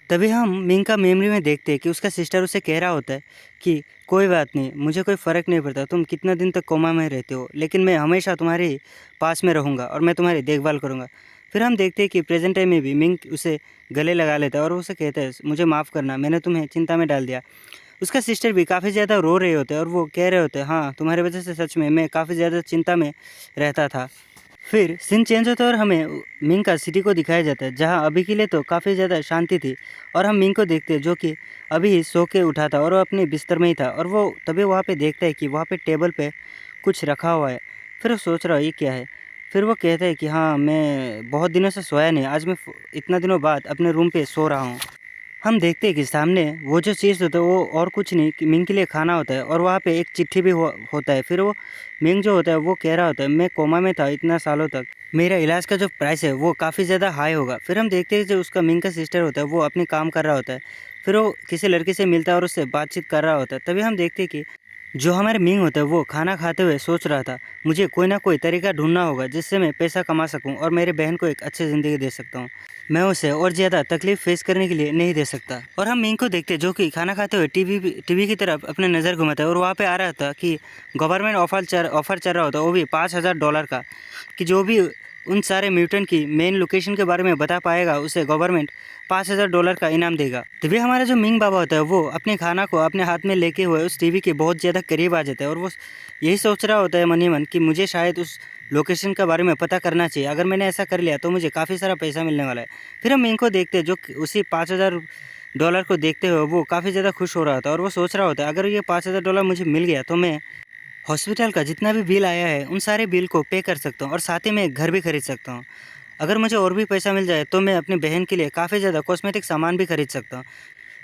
तभी हम मिंग का मेमोरी में देखते हैं कि उसका सिस्टर उसे कह रहा होता है कि कोई बात नहीं, मुझे कोई फ़र्क नहीं पड़ता तुम कितना दिन तक कोमा में रहते हो, लेकिन मैं हमेशा तुम्हारे पास में रहूँगा और मैं तुम्हारी देखभाल करूँगा। फिर हम देखते हैं कि प्रेजेंट टाइम में भी मिंग उसे गले लगा लेता है और उसे कहता है मुझे माफ़ करना, मैंने तुम्हें चिंता में डाल दिया। उसका सिस्टर भी काफ़ी ज़्यादा रो रहे होते हैं और वो कह रहे होते हैं हाँ तुम्हारी वजह से सच में मैं काफ़ी ज़्यादा चिंता में रहता था। फिर सीन चेंज होता है और हमें मिंग का सिटी को दिखाया जाता है जहाँ अभी के लिए तो काफ़ी ज़्यादा शांति थी, और हम मिंग को देखते हैं जो कि अभी ही सो के उठा था और वो अपने बिस्तर में ही था और वो तभी वहाँ पे देखता है कि वहाँ पे टेबल पे कुछ रखा हुआ है। फिर वो सोच रहा है ये क्या है। फिर वो कहता है कि हाँ मैं बहुत दिनों से सोया नहीं, आज मैं इतना दिनों बाद अपने रूम पे सो रहा हूँ। हम देखते हैं कि सामने वो जो चीज़ होता है वो और कुछ नहीं कि मिंग के लिए खाना होता है और वहाँ पे एक चिट्ठी भी होता है। फिर वो मिंग जो होता है वो कह रहा होता है मैं कोमा में था इतना सालों तक, मेरा इलाज का जो प्राइस है वो काफ़ी ज़्यादा हाई होगा। फिर हम देखते हैं जो उसका मिंग का सिस्टर होता है वो अपने काम कर रहा होता है, फिर वो किसी लड़की से मिलता है और उससे बातचीत कर रहा होता है। तभी हम देखते हैं कि जो हमारे मिंग होता है वो खाना खाते हुए सोच रहा था मुझे कोई ना कोई तरीका ढूंढना होगा जिससे मैं पैसा कमा सकूं और मेरे बहन को एक अच्छी ज़िंदगी दे सकता हूं, मैं उसे और ज़्यादा तकलीफ फेस करने के लिए नहीं दे सकता। और हम मिंग को देखते जो कि खाना खाते हुए टीवी की तरफ अपने नज़र घुमाता है और वहाँ पे आ रहा था कि गवर्नमेंट ऑफर चल रहा होता वो भी $5000 का, कि जो भी उन सारे म्यूटेंट की मेन लोकेशन के बारे में बता पाएगा उसे गवर्नमेंट $5000 का इनाम देगा। तभी हमारा जो मिंग बाबा होता है वो अपने खाना को अपने हाथ में लेके हुए उस टीवी के बहुत ज़्यादा करीब आ जाता है और वो यही सोच रहा होता है मन ही मन कि मुझे शायद उस लोकेशन के बारे में पता करना चाहिए। अगर मैंने ऐसा कर लिया तो मुझे काफ़ी सारा पैसा मिलने वाला है। फिर हम मिंग को देखते हैं जो उसी $5000 को देखते हुए वो काफ़ी ज़्यादा खुश हो रहा होता है और वो सोच रहा होता है अगर ये $5000 मुझे मिल गया तो मैं हॉस्पिटल का जितना भी बिल आया है उन सारे बिल को पे कर सकता हूँ और साथ ही मैं एक घर भी खरीद सकता हूँ। अगर मुझे और भी पैसा मिल जाए तो मैं अपनी बहन के लिए काफ़ी ज़्यादा कॉस्मेटिक सामान भी खरीद सकता हूँ।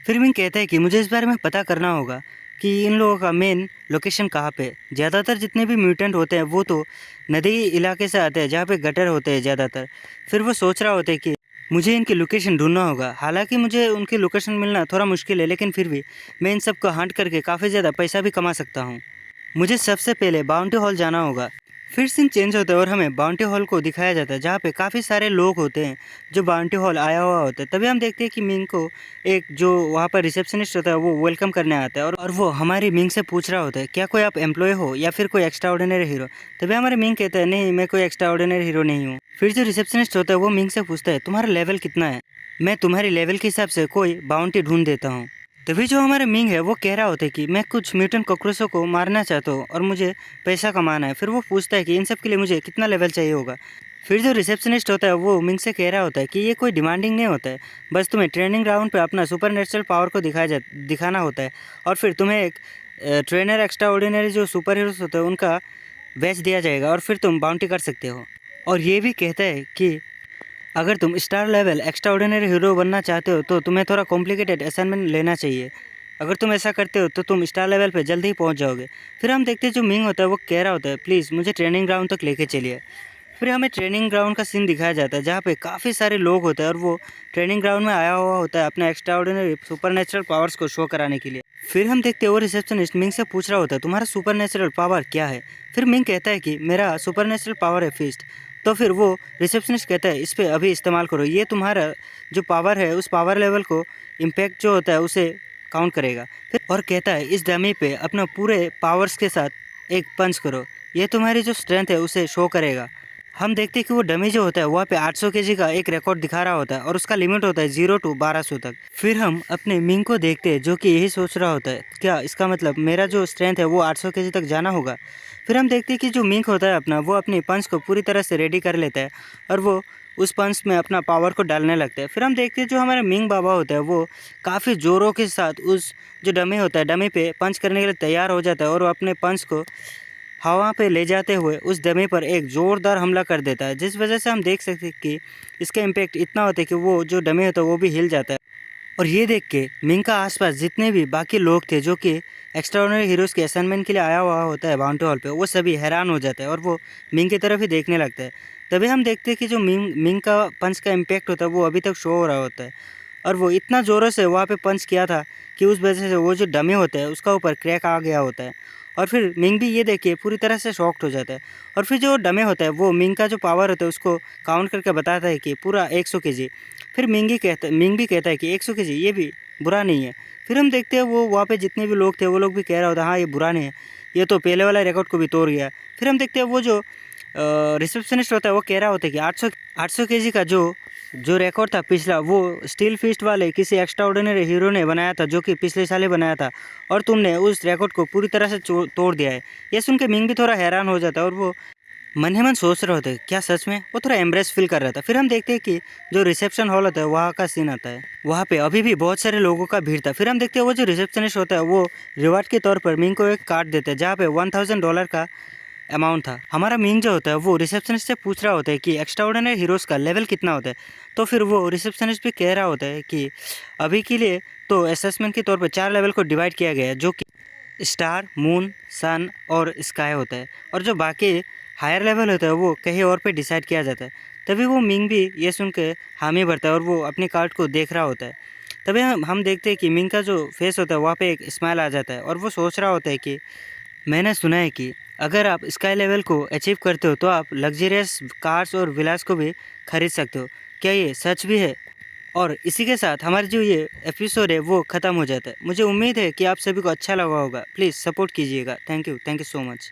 फिर मिंग कहता है कि मुझे इस बारे में पता करना होगा कि इन लोगों का मेन लोकेशन कहाँ पे। ज़्यादातर जितने भी म्यूटेंट होते हैं वो तो नदी इलाके से आते हैं जहाँ पे गटर होते हैं ज़्यादातर। फिर वो सोच रहा होता है कि मुझे इनकी लोकेशन ढूंढना होगा। हालांकि मुझे उनकी लोकेशन मिलना थोड़ा मुश्किल है लेकिन फिर भी मैं इन सब को हंट करके काफ़ी ज़्यादा पैसा भी कमा सकता हूँ। मुझे सबसे पहले बाउंटी हॉल जाना होगा। फिर सीन चेंज होता है और हमें बाउंटी हॉल को दिखाया जाता है जहाँ पे काफ़ी सारे लोग होते हैं जो बाउंटी हॉल आया हुआ होता है। तभी हम देखते हैं कि मिंग को एक जो वहाँ पर रिसेप्शनिस्ट होता है वो वेलकम करने आता है और वो हमारी मिंग से पूछ रहा होता है क्या कोई आप एम्प्लॉय हो या फिर कोई एक्स्ट्रा ऑर्डिनरी हीरो। तभी हमारे मिंग कहता है नहीं मैं कोई एक्स्ट्रा ऑर्डिनरी हीरो नहीं हूँ। फिर जो रिसेप्शनिस्ट होता है वो मिंग से पूछता है तुम्हारा लेवल कितना है, मैं तुम्हारी लेवल के हिसाब से कोई बाउंटी ढूंढ देता हूँ। तभी जो हमारा मिंग है वो कह रहा होता है कि मैं कुछ म्यूटेंट कॉकरोचों को मारना चाहता हूँ और मुझे पैसा कमाना है। फिर वो पूछता है कि इन सब के लिए मुझे कितना लेवल चाहिए होगा। फिर जो रिसेप्शनिस्ट होता है वो मिंग से कह रहा होता है कि ये कोई डिमांडिंग नहीं होता है, बस तुम्हें ट्रेनिंग ग्राउंड पे अपना सुपर नेचुरल पावर को दिखाना होता है और फिर तुम्हें एक ट्रेनर एक्स्ट्रा ऑर्डिनरी जो सुपर हीरोज होते हैं उनका बैच दिया जाएगा और फिर तुम बाउंटी कर सकते हो। और ये भी कहता है कि अगर तुम star level extra ordinary hero बनना चाहते हो तो तुम्हें थोड़ा कॉम्प्लिकेटेड असाइनमेंट लेना चाहिए। अगर तुम ऐसा करते हो तो तुम स्टार लेवल पे जल्दी ही पहुंच जाओगे। फिर हम देखते हैं जो मिंग होता है वो कह रहा होता है प्लीज़ मुझे ट्रेनिंग ग्राउंड तक लेके चलिए। फिर हमें ट्रेनिंग ग्राउंड का सीन दिखाया जाता है जहाँ पे काफ़ी सारे लोग होते हैं और वो ट्रेनिंग ग्राउंड में आया हुआ होता है अपना extra ordinary super natural powers को शो कराने के लिए। फिर हम देखते हैं वो रिसेप्शनिस्ट मिंग से पूछ रहा होता है तुम्हारा सुपर नेचुरल पावर क्या है। फिर मिंग कहता है कि मेरा सुपर नेचुरल पावर है फिस्ट। तो फिर वो रिसेप्शनिस्ट कहता है इस पर अभी इस्तेमाल करो, ये तुम्हारा जो पावर है उस पावर लेवल को इम्पैक्ट जो होता है उसे काउंट करेगा। फिर और कहता है इस डमी पे अपना पूरे पावर्स के साथ एक पंच करो, ये तुम्हारी जो स्ट्रेंथ है उसे शो करेगा। हम देखते हैं कि वो डमी जो होता है वहाँ पे 800 kg का एक रिकॉर्ड दिखा रहा होता है और उसका लिमिट होता है 0 to 1200 तक। फिर हम अपने मिंग को देखते हैं जो कि यही सोच रहा होता है क्या इसका मतलब मेरा जो स्ट्रेंथ है वो 800 kg तक जाना होगा। फिर हम देखते हैं कि जो मिंग होता है अपना वो अपनी पंच को पूरी तरह से रेडी कर लेता है और वो उस पंच में अपना पावर को डालने लगता है। फिर हम देखते हैं जो हमारा मिंग बाबा होता है वो काफ़ी ज़ोरों के साथ उस जो डमी होता है डमी पे पंच करने के लिए तैयार हो जाता है और वो अपने पंच को हवा पे ले जाते हुए उस डमी पर एक ज़ोरदार हमला कर देता है, जिस वजह से हम देख सकते हैं कि इसका इम्पैक्ट इतना होता है कि वो जो डमी होता है वो भी हिल जाता है। और ये देख के मिंग का आसपास जितने भी बाकी लोग थे जो कि एक्स्ट्राऑर्डिनरी हीरोज़ के असाइनमेंट के लिए आया हुआ होता है बाउंटी हॉल पे, वो सभी हैरान हो जाते हैं और वो मिंग की तरफ ही देखने लगता है। तभी हम देखते हैं कि जो मिंग का पंच का इम्पैक्ट होता है वो अभी तक शो हो रहा होता है और वो इतना ज़ोरों से वहाँ पे पंच किया था कि उस वजह से वो जो डमी होता है उसका ऊपर क्रैक आ गया होता है। और फिर मिंग भी ये देख के पूरी तरह से शॉक्ड हो जाता है और फिर जो डमे होता है वो मिंग का जो पावर होता है उसको काउंट करके बताता है कि पूरा 100 kg। फिर मिंग भी कहता है कि 100 kg ये भी बुरा नहीं है। फिर हम देखते हैं वो वहाँ पे जितने भी लोग थे वो लोग भी कह रहा होता है हाँ ये बुरा नहीं है, ये तो पहले वाला रिकॉर्ड को भी तोड़ गया। फिर हम देखते हैं वो जो रिसेप्शनिस्ट होता है वो कह रहा होता है कि 800 kg का जो रिकॉर्ड था पिछला वो स्टील फिस्ट वाले किसी एक्स्ट्रा ऑर्डिनरी हीरो ने बनाया था जो कि पिछले साल ही बनाया था और तुमने उस रिकॉर्ड को पूरी तरह से तोड़ दिया है। ये सुन के मिंग भी थोड़ा हैरान हो जाता है और वो मन ही मन सोच रहे होते क्या सच में, वो थोड़ा एम्ब्रेस फील कर रहा था। फिर हम देखते हैं कि जो रिसेप्शन हॉल होता है वहाँ का सीन आता है, वहाँ पे अभी भी बहुत सारे लोगों का भीड़ था। फिर हम देखते हैं वो जो रिसेप्शनिस्ट होता है वो रिवार्ड के तौर पर मिंग को एक कार्ड देता है जहाँ पे $1000 का अमाउंट था। हमारा मिंग जो होता है वो रिसेप्शनिस्ट से पूछ रहा होता है कि एक्स्ट्रा ऑर्डिनरी हीरोज़ का लेवल कितना होता है। तो फिर वो रिसेप्शनिस्ट भी कह रहा होता है कि अभी के लिए तो असेसमेंट के तौर पर 4 लेवल को डिवाइड किया गया है जो कि स्टार, मून, सन और स्काई होता है और जो बाकी हायर लेवल होता है वो कहीं और पे डिसाइड किया जाता है। तभी वो मिंग भी ये सुन के हामी भरता है और वो अपने कार्ड को देख रहा होता है। तभी हम देखते हैं कि मिंग का जो फेस होता है वहाँ पे एक स्माइल आ जाता है और वो सोच रहा होता है कि मैंने सुना है कि अगर आप स्काई लेवल को अचीव करते हो तो आप लग्जरियस कार्स और विलास को भी खरीद सकते हो। क्या ये सच भी है? और इसी के साथ हमारी जो ये एपिसोड है वो ख़त्म हो जाता है। मुझे उम्मीद है कि आप सभी को अच्छा लगा होगा। प्लीज़ सपोर्ट कीजिएगा। Thank you so much.